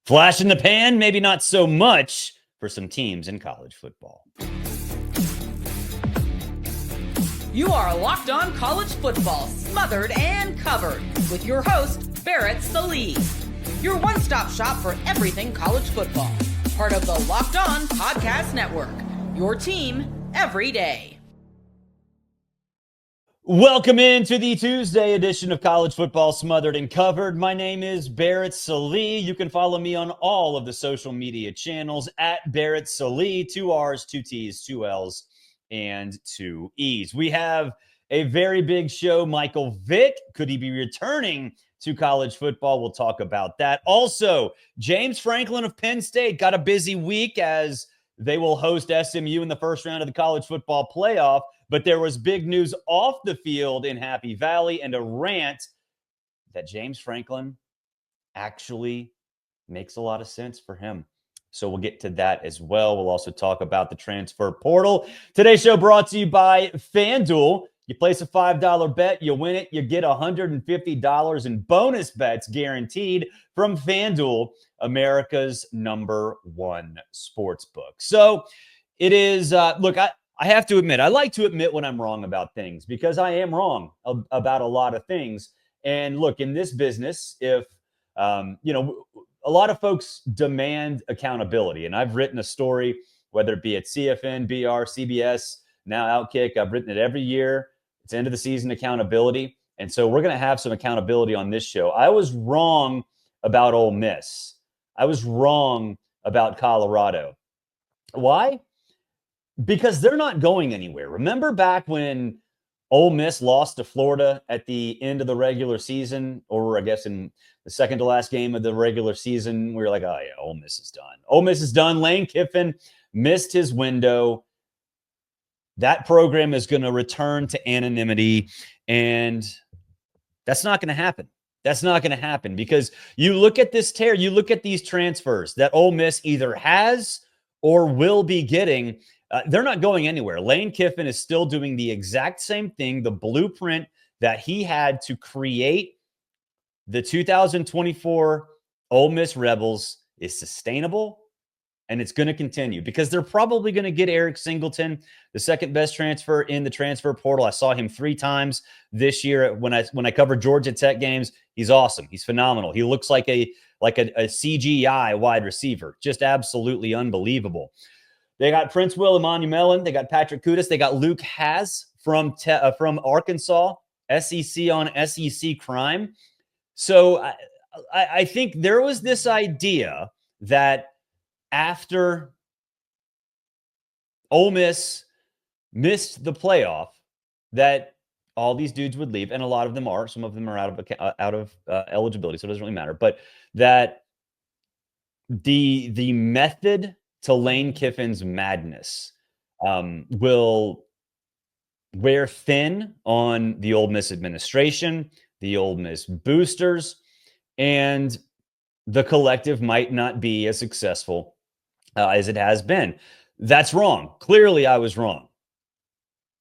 Flash in the pan, maybe not so much for some teams in college football. You are Locked On College Football, smothered and covered, with your host, Barrett Sallee. Your one-stop shop for everything college football. Part of the Locked On Podcast Network. Your team every day. Welcome into the Tuesday edition of College Football Smothered and Covered. My name is Barrett Sallee. You can follow me on all of the social media channels at Barrett Sallee. 2 R's, 2 T's, 2 L's, and 2 E's. We have a very big show. Michael Vick, could he be returning to college football? We'll talk about that. Also, James Franklin of Penn State got a busy week as they will host SMU in the first round of the college football playoff. But there was big news off the field in Happy Valley and a rant that James Franklin actually makes a lot of sense for him. So we'll get to that as well. We'll also talk about the transfer portal. Today's show brought to you by FanDuel. You place a $5 bet, you win it, you get $150 in bonus bets guaranteed from FanDuel, America's #1 sportsbook. So it is, I have to admit, I like to admit when I'm wrong about things because I am wrong about a lot of things. And look, in this business, if, a lot of folks demand accountability. And I've written a story, whether it be at CFN, BR, CBS, now Outkick. I've written it every year. It's end of the season accountability. And so we're going to have some accountability on this show. I was wrong about Ole Miss. I was wrong about Colorado. Why? Because they're not going anywhere. Remember back when Ole Miss lost to Florida at the end of the regular season, or I guess in the second to last game of the regular season, we were like, oh yeah, Ole Miss is done. Ole Miss is done. Lane Kiffin missed his window. That program is going to return to anonymity, and that's not going to happen. That's not going to happen because you look at this tear, you look at these transfers that Ole Miss either has or will be getting. They're not going anywhere. Lane Kiffin is still doing the exact same thing. The blueprint that he had to create the 2024 Ole Miss Rebels is sustainable, and it's going to continue because they're probably going to get Eric Singleton, the second best transfer in the transfer portal. I saw him 3 times this year when I covered Georgia Tech games. He's awesome. He's phenomenal. He looks like a CGI wide receiver, just absolutely unbelievable. They got Prince Will Emmanuel. They got Patrick Kutas. They got Luke Haas from Arkansas, SEC on SEC crime. So I think there was this idea that after Ole Miss missed the playoff, that all these dudes would leave, and a lot of them are. Some of them are out of eligibility, so it doesn't really matter. But that the method to Lane Kiffin's madness will wear thin on the Ole Miss administration, the Ole Miss boosters, and the collective might not be as successful as it has been. That's wrong. Clearly, I was wrong.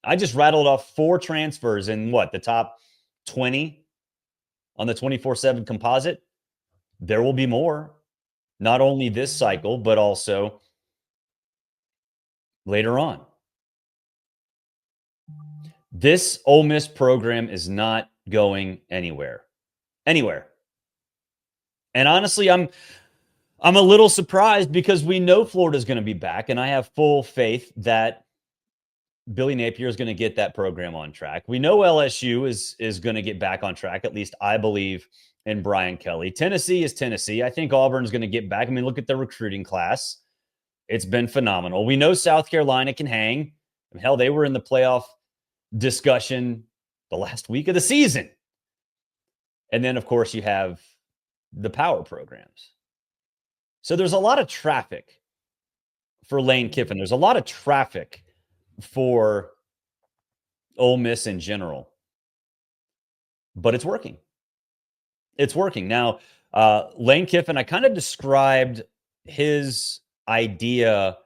I just rattled off 4 transfers in the top 20 on the 24/7 composite. There will be more, not only this cycle, but also later on. This Ole Miss program is not going anywhere. And honestly, I'm a little surprised because we know Florida's going to be back, and I have full faith that Billy Napier is going to get that program on track. We know LSU is going to get back on track. At least I believe in Brian Kelly. Tennessee is Tennessee. I think Auburn's going to get back. I mean, look at their recruiting class. It's been phenomenal. We know South Carolina can hang. Hell, they were in the playoff discussion the last week of the season. And then, of course, you have the power programs. So there's a lot of traffic for Lane Kiffin. There's a lot of traffic for Ole Miss in general. But it's working. It's working. Now, Lane Kiffin, I kind of described his idea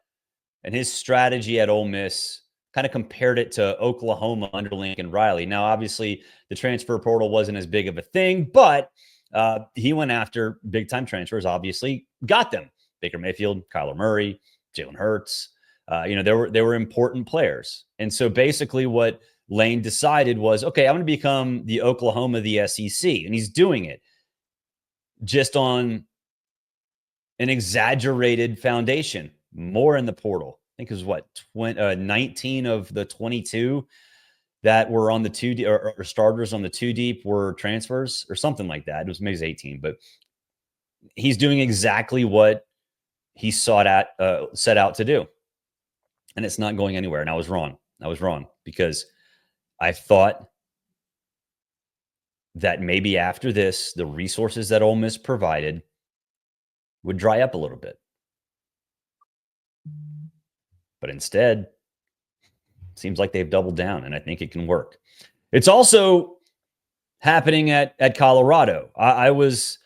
and his strategy at Ole Miss, kind of compared it to Oklahoma under Lincoln Riley. Now, obviously, the transfer portal wasn't as big of a thing, but He went after big-time transfers, obviously, got them. Baker Mayfield, Kyler Murray, Jalen Hurts. They were important players. And so basically what Lane decided was, okay, I'm going to become the Oklahoma of the SEC. And he's doing it just on an exaggerated foundation, more in the portal. I think it was 19 of the 22 that were on the two or starters on the two deep were transfers or something like that. It was maybe 18, but he's doing exactly what he set out to do. And it's not going anywhere. And I was wrong. Because I thought that maybe after this, the resources that Ole Miss provided would dry up a little bit. But instead, it seems like they've doubled down, and I think it can work. It's also happening at Colorado. I was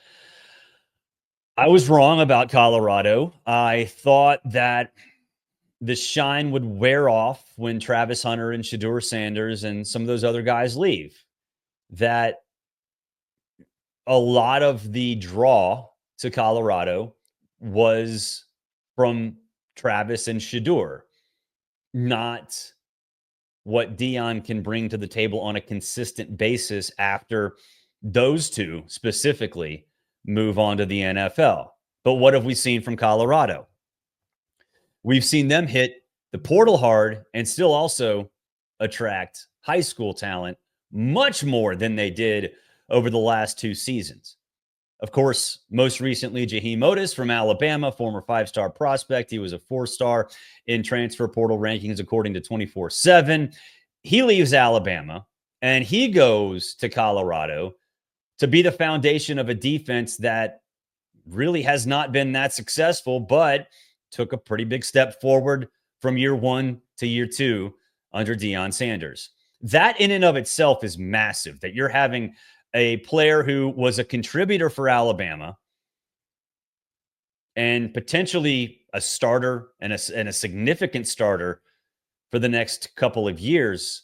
wrong about Colorado. I thought that the shine would wear off when Travis Hunter and Shedeur Sanders and some of those other guys leave. That a lot of the draw to Colorado was from Travis and Shedeur, not what Dion can bring to the table on a consistent basis after those two specifically move on to the NFL. But what have we seen from Colorado? We've seen them hit the portal hard and still also attract high school talent much more than they did over the last two seasons. Of course, most recently, Jaheim Oatis from Alabama, former five-star prospect. He was a four-star in transfer portal rankings, according to 24/7. He leaves Alabama, and he goes to Colorado to be the foundation of a defense that really has not been that successful, but took a pretty big step forward from year one to year two under Deion Sanders. That in and of itself is massive, that you're having a player who was a contributor for Alabama and potentially a starter and a significant starter for the next couple of years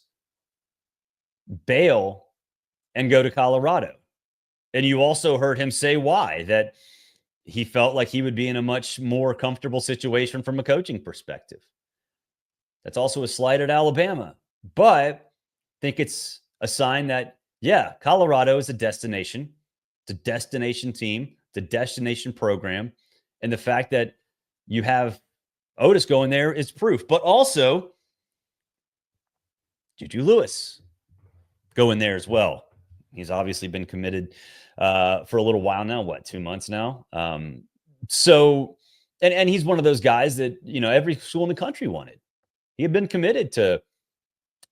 bail and go to Colorado. And you also heard him say why, that he felt like he would be in a much more comfortable situation from a coaching perspective. That's also a slight at Alabama, but I think it's a sign that, yeah, Colorado is a destination. It's a destination team. It's a destination program. And the fact that you have Otis going there is proof. But also, Juju Lewis going there as well. He's obviously been committed for a little while now. 2 months now? So he's one of those guys that, every school in the country wanted. He had been committed to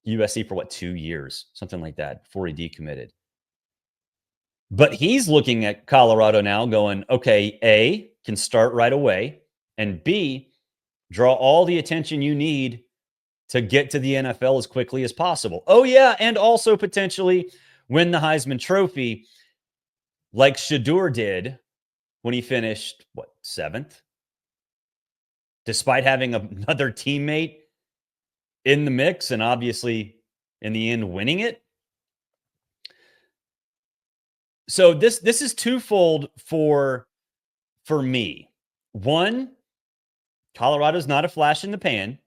USC for 2 years, something like that, before he decommitted. But he's looking at Colorado now going, okay, A, can start right away, and B, draw all the attention you need to get to the NFL as quickly as possible. Oh, yeah, and also potentially win the Heisman Trophy like Shedeur did when he finished, 7th? Despite having another teammate in the mix and obviously in the end winning it. So this is twofold for me. One, Colorado's not a flash in the pan.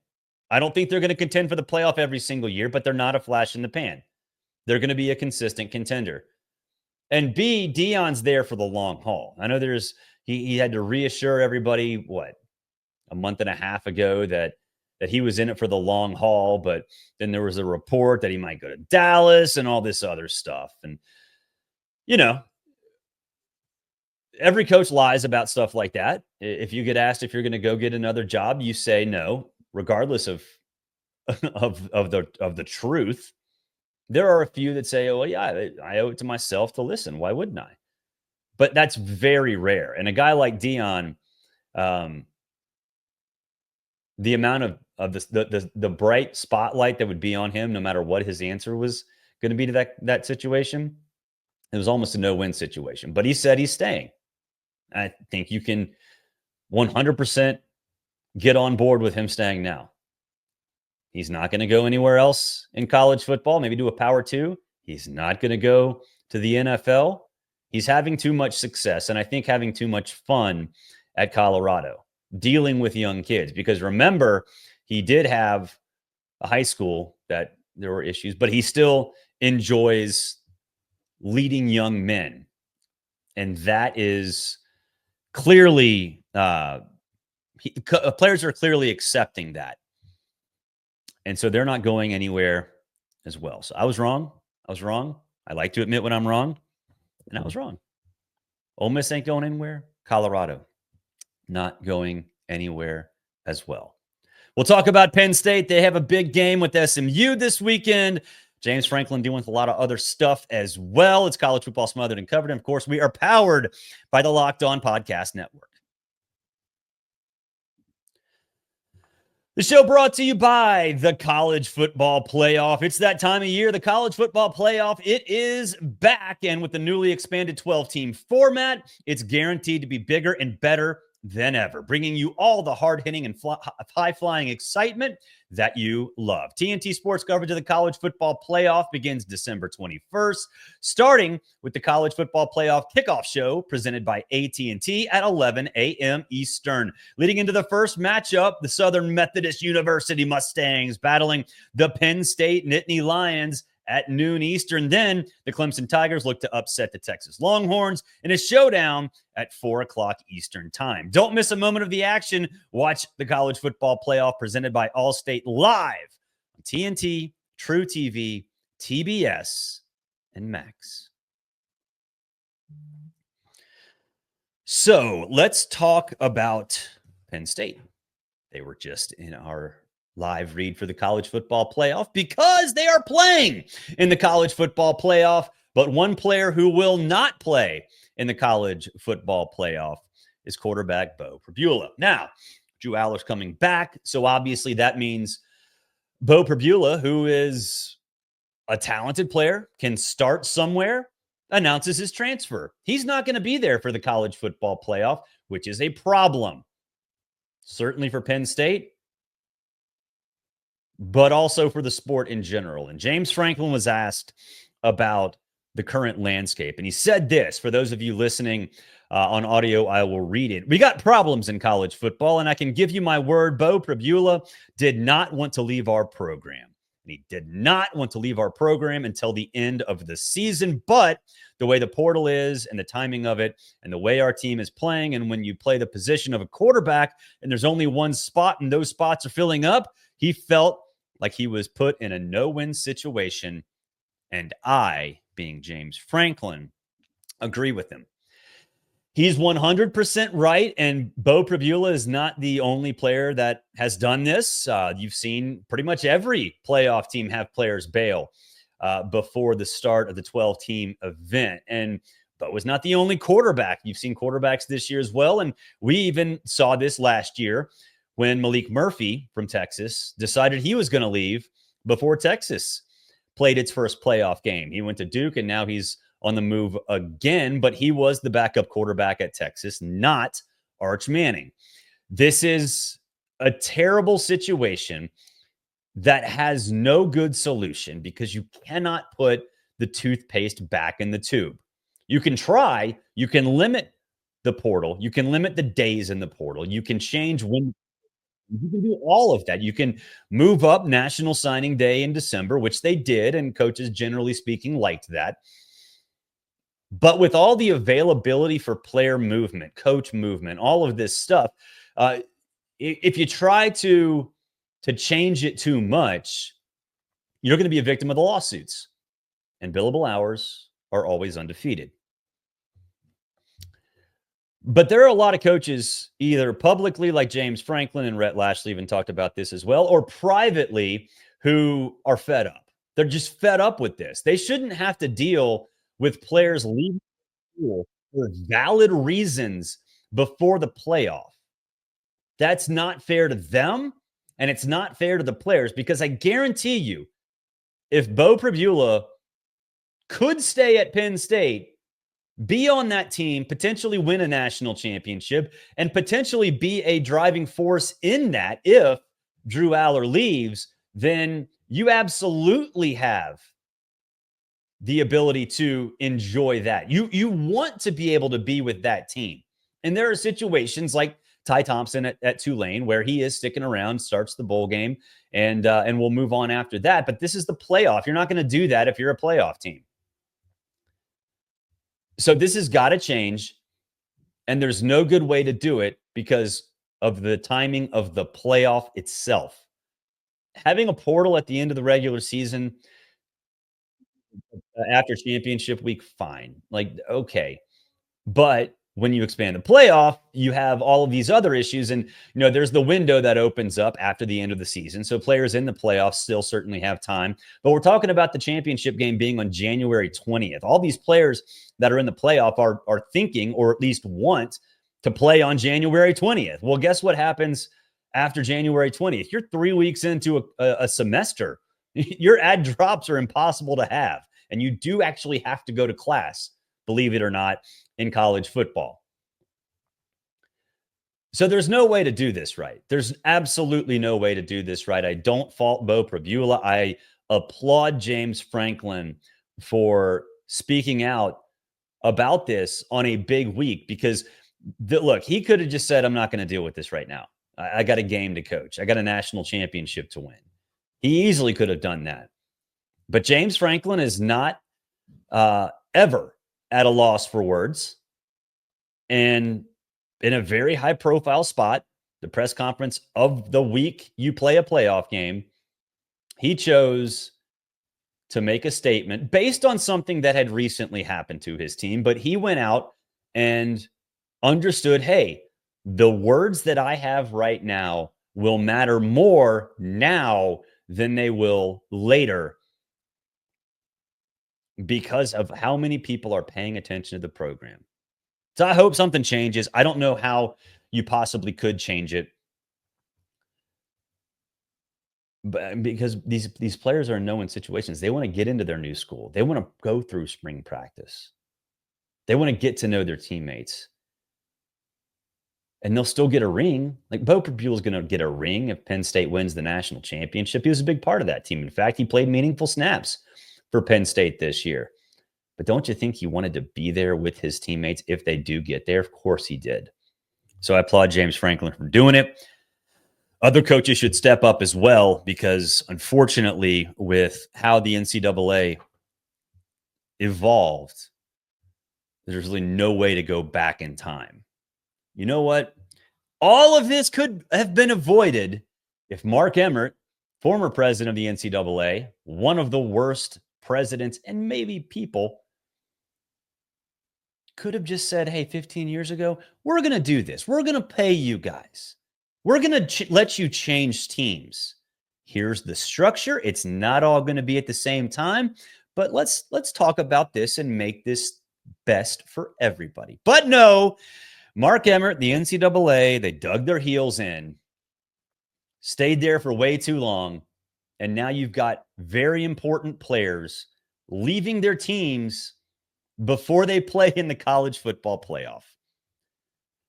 I don't think they're going to contend for the playoff every single year, but they're not a flash in the pan. They're going to be a consistent contender. And B, Dion's there for the long haul. I know he had to reassure everybody, a month and a half ago that he was in it for the long haul, but then there was a report that he might go to Dallas and all this other stuff. And, every coach lies about stuff like that. If you get asked if you're going to go get another job, you say no, regardless of the truth. There are a few that say, oh, yeah, I owe it to myself to listen. Why wouldn't I? But that's very rare. And a guy like Dion, the amount of the bright spotlight that would be on him, no matter what his answer was going to be to that situation, it was almost a no-win situation. But he said he's staying. I think you can 100% get on board with him staying now. He's not going to go anywhere else in college football, maybe do a Power 2. He's not going to go to the NFL. He's having too much success, and I think having too much fun at Colorado, dealing with young kids. Because remember, he did have a high school that there were issues, but he still enjoys leading young men. And that is clearly, players are clearly accepting that. And so they're not going anywhere as well. So I was wrong. I like to admit when I'm wrong, and I was wrong. Ole Miss ain't going anywhere. Colorado not going anywhere as well. We'll talk about Penn State. They have a big game with SMU this weekend. James Franklin dealing with a lot of other stuff as well. It's College Football Smothered and Covered. And of course, we are powered by the Locked On Podcast Network. The show brought to you by the College Football Playoff. It's that time of year, the College Football Playoff. It is back, and with the newly expanded 12-team format, it's guaranteed to be bigger and better than ever, bringing you all the hard-hitting and high-flying excitement that you love. TNT Sports coverage of the College Football Playoff begins December 21st, starting with the College Football Playoff kickoff show presented by AT&T at 11 a.m. Eastern. Leading into the first matchup, the Southern Methodist University Mustangs battling the Penn State Nittany Lions at noon Eastern. Then the Clemson Tigers look to upset the Texas Longhorns in a showdown at 4 o'clock Eastern time. Don't miss a moment of the action. Watch the College Football Playoff presented by Allstate live on TNT, True TV, TBS, and Max. So let's talk about Penn State. They were just in our live read for the College Football Playoff because they are playing in the College Football Playoff. But one player who will not play in the College Football Playoff is quarterback Beau Pribula. Now, Drew Allar's coming back, so obviously that means Beau Pribula, who is a talented player, can start somewhere, announces his transfer. He's not going to be there for the College Football Playoff, which is a problem. Certainly for Penn State, but also for the sport in general. And James Franklin was asked about the current landscape. And he said this, for those of you listening on audio, I will read it. We got problems in college football, and I can give you my word, Beau Pribula did not want to leave our program. And he did not want to leave our program until the end of the season. But the way the portal is and the timing of it and the way our team is playing, and when you play the position of a quarterback and there's only one spot and those spots are filling up, he felt like he was put in a no-win situation. And I, being James Franklin, agree with him. He's 100% right, and Beau Pribula is not the only player that has done this. You've seen pretty much every playoff team have players bail before the start of the 12-team event. And Beau was not the only quarterback. You've seen quarterbacks this year as well, and we even saw this last year when Malik Murphy from Texas decided he was going to leave before Texas played its first playoff game. He went to Duke, and now he's on the move again, but he was the backup quarterback at Texas, not Arch Manning. This is a terrible situation that has no good solution because you cannot put the toothpaste back in the tube. You can try, you can limit the portal, you can limit the days in the portal, you can change when. You can do all of that. You can move up National Signing Day in December, which they did, and coaches, generally speaking, liked that. But with all the availability for player movement, coach movement, all of this stuff, if you try to change it too much, you're going to be a victim of the lawsuits. And billable hours are always undefeated. But there are a lot of coaches, either publicly like James Franklin, and Rhett Lashley even talked about this as well, or privately, who are fed up. They're just fed up with this. They shouldn't have to deal with players leaving school for valid reasons before the playoff. That's not fair to them, and it's not fair to the players, because I guarantee you, if Beau Pribula could stay at Penn State, be on that team, potentially win a national championship, and potentially be a driving force in that, if Drew Allar leaves, then you absolutely have the ability to enjoy that. You want to be able to be with that team. And there are situations like Ty Thompson at Tulane where he is sticking around, starts the bowl game, and we'll move on after that. But this is the playoff. You're not going to do that if you're a playoff team. So this has got to change. And there's no good way to do it because of the timing of the playoff itself. Having a portal at the end of the regular season after championship week, fine. Like, okay. But when you expand the playoff, you have all of these other issues. And, there's the window that opens up after the end of the season. So players in the playoffs still certainly have time. But we're talking about the championship game being on January 20th. All these players that are in the playoff are thinking, or at least want to play on January 20th. Well, guess what happens after January 20th? You're 3 weeks into a semester. Your ad drops are impossible to have. And you do actually have to go to class, believe it or not, in college football. So there's no way to do this right. There's absolutely no way to do this right. I don't fault Beau Pribula. I applaud James Franklin for speaking out about this on a big week because, look, he could have just said, I'm not going to deal with this right now. I got a game to coach. I got a national championship to win. He easily could have done that. But James Franklin is not ever at a loss for words. And in a very high profile spot, the press conference of the week you play a playoff game, he chose to make a statement based on something that had recently happened to his team. But he went out and understood, hey, the words that I have right now will matter more now than they will later, because of how many people are paying attention to the program. So I hope something changes. I don't know how you possibly could change it, but because these players are in no-win situations. They want to get into their new school. They want to go through spring practice. They want to get to know their teammates. And they'll still get a ring. Like Beau Pribula is going to get a ring if Penn State wins the national championship. He was a big part of that team. In fact, he played meaningful snaps for Penn State this year. But don't you think he wanted to be there with his teammates if they do get there? Of course he did. So I applaud James Franklin for doing it. Other coaches should step up as well because, unfortunately, with how the NCAA evolved, there's really no way to go back in time. You know what? All of this could have been avoided if Mark Emmert, former president of the NCAA, one of the worst presidents and maybe people, could have just said, hey, 15 years ago, we're going to do this. We're going to pay you guys. We're going to let you change teams. Here's the structure. It's not all going to be at the same time, but let's talk about this and make this best for everybody. But no, Mark Emmert, the NCAA, they dug their heels in, stayed there for way too long, and now you've got very important players leaving their teams before they play in the college football playoff.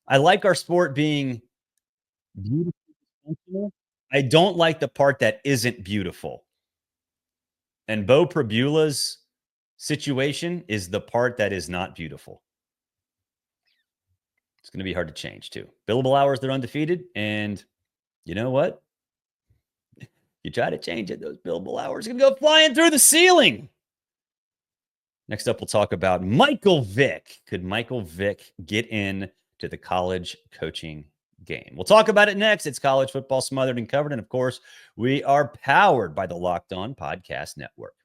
I like our sport being beautiful. I don't like the part that isn't beautiful. And Beau Pribula's situation is the part that is not beautiful. It's going to be hard to change too. Billable hours, they're undefeated. And you know what? You try to change it, those billable hours are going to go flying through the ceiling. Next up, we'll talk about Michael Vick. Could Michael Vick get in to the college coaching game? We'll talk about it next. It's College Football Smothered and Covered. And of course, we are powered by the Locked On Podcast Network.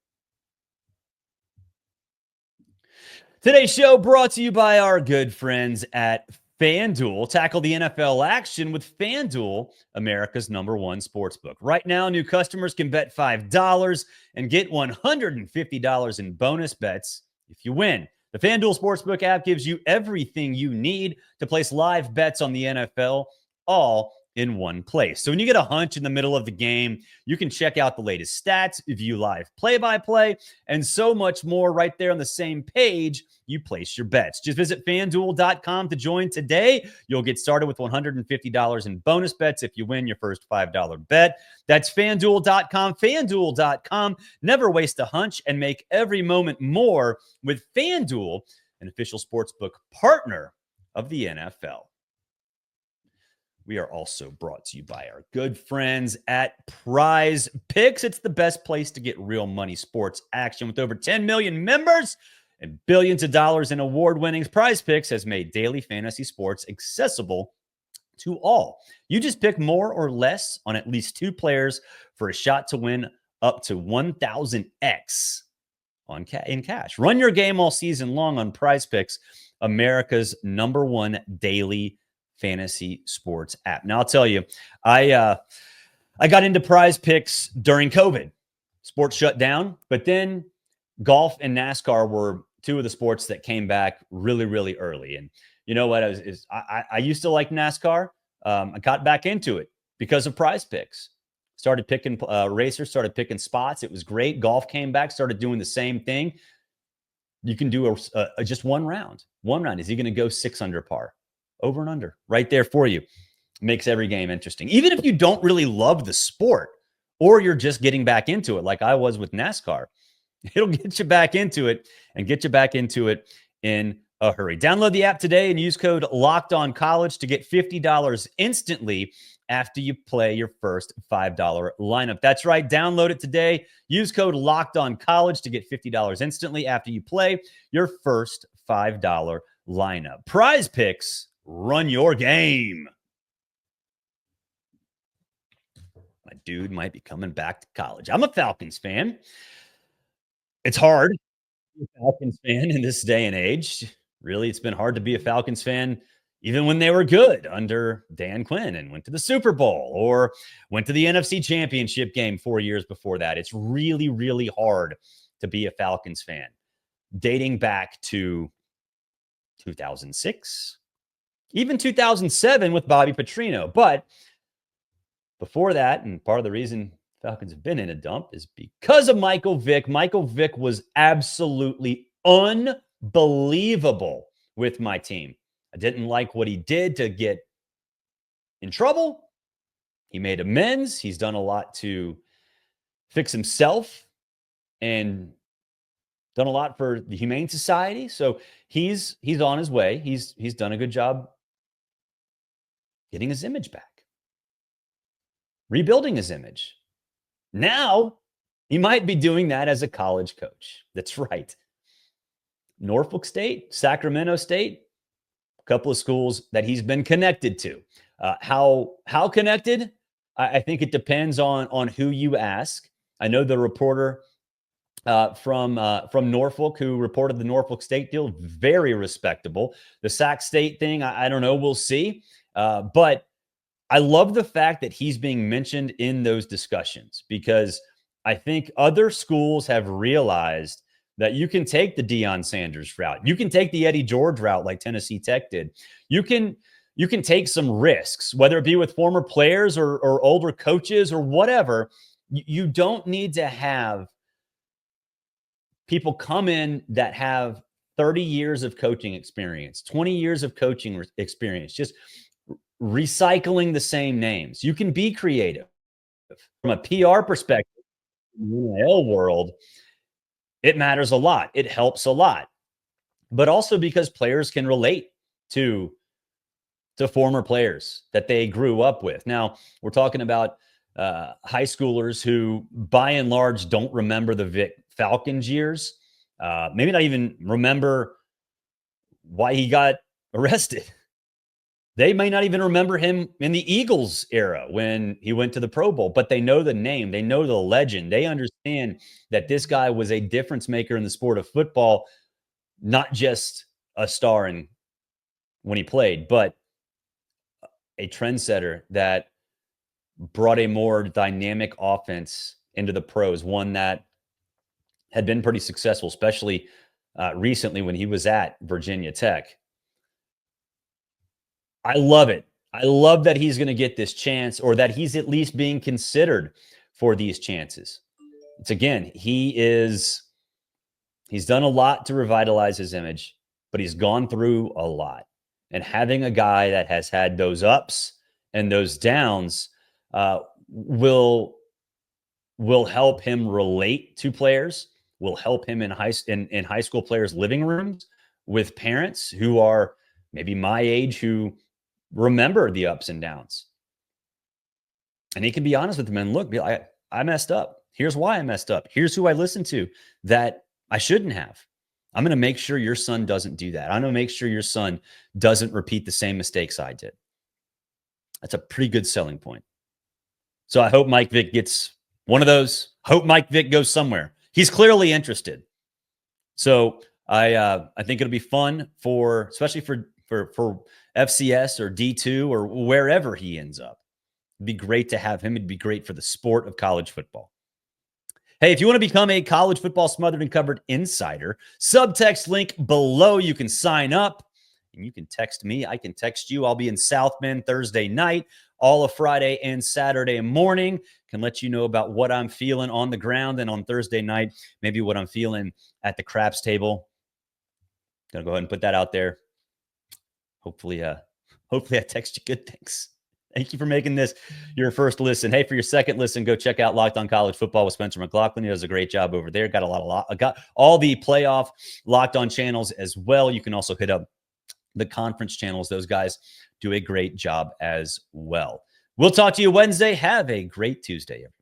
Today's show brought to you by our good friends at FanDuel. Tackle the NFL action with FanDuel, America's #1 sportsbook. Right now, new customers can bet $5 and get $150 in bonus bets if you win. The FanDuel Sportsbook app gives you everything you need to place live bets on the NFL, all in one place. So when you get a hunch in the middle of the game, you can check out the latest stats, view live play-by-play, and so much more right there on the same page you place your bets. Just visit FanDuel.com to join today. You'll get started with $150 in bonus bets if you win your first $5 bet. That's FanDuel.com. FanDuel.com. Never waste a hunch and make every moment more with FanDuel, an official sportsbook partner of the NFL. We are also brought to you by our good friends at Prize Picks. It's the best place to get real money sports action. With over 10 million members and billions of dollars in award winnings, Prize Picks has made daily fantasy sports accessible to all. You just pick more or less on at least two players for a shot to win up to 1,000x in cash. Run your game all season long on Prize Picks, America's #1 daily fantasy sports app. Now, I'll tell you, I got into Prize Picks during COVID. Sports shut down, but then golf and NASCAR were two of the sports that came back really, really early. And you know what? I used to like NASCAR. I got back into it because of Prize Picks. Started picking racers, started picking spots. It was great. Golf came back, started doing the same thing. You can do just one round. One round. Is he going to go 6 under par? Over and under, right there for you. Makes every game interesting. Even if you don't really love the sport or you're just getting back into it, like I was with NASCAR, it'll get you back into it and get you back into it in a hurry. Download the app today and use code LOCKEDONCollege to get $50 instantly after you play your first $5 lineup. That's right. Download it today. Use code LOCKEDONCollege to get $50 instantly after you play your first $5 lineup. Prize Picks. Run your game. My dude might be coming back to college. I'm a Falcons fan. It's hard to be a Falcons fan in this day and age. Really, it's been hard to be a Falcons fan even when they were good under Dan Quinn and went to the Super Bowl or went to the NFC Championship game 4 years before that. It's really, really hard to be a Falcons fan. Dating back to 2006. Even 2007 with Bobby Petrino. But before that, and part of the reason Falcons have been in a dump is because of Michael Vick. Michael Vick was absolutely unbelievable with my team. I didn't like what he did to get in trouble. He made amends. He's done a lot to fix himself and done a lot for the Humane Society. So he's on his way. He's done a good job getting his image back, rebuilding his image. Now he might be doing that as a college coach. That's right. Norfolk State, Sacramento State, a couple of schools that he's been connected to. How connected? I think it depends on who you ask. I know the reporter from Norfolk who reported the Norfolk State deal, very respectable. The Sac State thing, I don't know. We'll see. But I love the fact that he's being mentioned in those discussions because I think other schools have realized that you can take the Deion Sanders route. You can take the Eddie George route like Tennessee Tech did. You can take some risks, whether it be with former players or older coaches or whatever. You don't need to have people come in that have 30 years of coaching experience, 20 years of coaching experience, just recycling the same names. You can be creative. From a PR perspective, in the NIL world, it matters a lot. It helps a lot. But also because players can relate to former players that they grew up with. Now, we're talking about high schoolers who, by and large, don't remember the Vic Falcons years. Maybe not even remember why he got arrested. They may not even remember him in the Eagles era when he went to the Pro Bowl, but they know the name. They know the legend. They understand that this guy was a difference maker in the sport of football, not just a star when he played, but a trendsetter that brought a more dynamic offense into the pros, one that had been pretty successful, especially recently when he was at Virginia Tech. I love it. I love that he's going to get this chance, or that he's at least being considered for these chances. It's again, he's done a lot to revitalize his image, but he's gone through a lot. And having a guy that has had those ups and those downs will help him relate to players, will help him in high school players' living rooms with parents who are maybe my age, who remember the ups and downs. And he can be honest with them and look, I messed up. Here's why I messed up. Here's who I listened to that I shouldn't have. I'm going to make sure your son doesn't do that. I'm going to make sure your son doesn't repeat the same mistakes I did. That's a pretty good selling point. So I hope Mike Vick gets one of those. Hope Mike Vick goes somewhere. He's clearly interested. So I think it'll be fun especially for FCS or D2 or wherever he ends up. It'd be great to have him. It'd be great for the sport of college football. Hey, if you want to become a college football smothered and covered insider, subtext link below. You can sign up and you can text me. I can text you. I'll be in South Bend Thursday night, all of Friday and Saturday morning. Can let you know about what I'm feeling on the ground, and on Thursday night, maybe what I'm feeling at the craps table. Gonna go ahead and put that out there. Hopefully I text you good things. Thank you for making this your first listen. Hey, for your second listen, go check out Locked On College Football with Spencer McLaughlin. He does a great job over there. Got all the playoff Locked On channels as well. You can also hit up the conference channels. Those guys do a great job as well. We'll talk to you Wednesday. Have a great Tuesday, everyone.